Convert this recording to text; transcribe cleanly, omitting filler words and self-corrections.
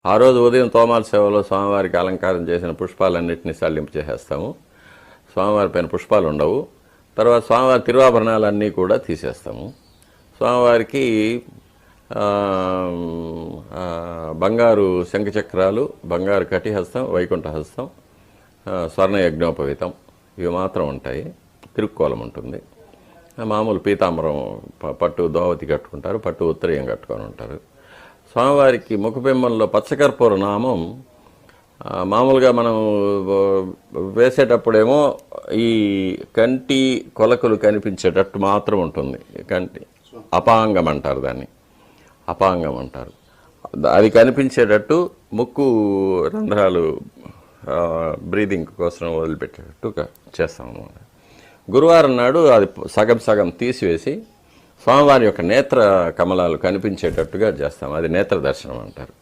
ఆ రోజు ఉదయం తోమాల సేవలో స్వామివారికి అలంకారం చేసిన పుష్పాలన్నింటినీ సల్లింపు చేసేస్తాము. స్వామివారి పైన పుష్పాలు ఉండవు. తర్వాత స్వామివారి తిరువాభరణాలన్నీ కూడా తీసేస్తాము. స్వామివారికి బంగారు శంఖచక్రాలు, బంగారు కటిహస్తం, వైకుంఠహస్తం, స్వర్ణ యజ్ఞోపవీతం ఇవి మాత్రం ఉంటాయి. తిరుక్కోలం ఉంటుంది. మామూలు పీతాంబరం పట్టు దోవతి కట్టుకుంటారు, పట్టు ఉత్తరీయం కట్టుకొని ఉంటారు. స్వామివారికి ముఖబింబంలో పచ్చకర్పూర నామం మామూలుగా మనం వేసేటప్పుడేమో ఈ కంటి కొలకలు కనిపించేటట్టు మాత్రం ఉంటుంది. కంటి అపాంగం అంటారు, దాన్ని అపాంగం అంటారు. అది కనిపించేటట్టు ముక్కు రంధ్రాలు బ్రీదింగ్ కోసం వదిలిపెట్టేటట్టు చేస్తాం అన్నమాట. గురువారం నాడు అది సగం సగం తీసివేసి స్వామివారి యొక్క నేత్ర కమలాలు కనిపించేటట్టుగా చేస్తాం. అది నేత్ర దర్శనం అంటారు.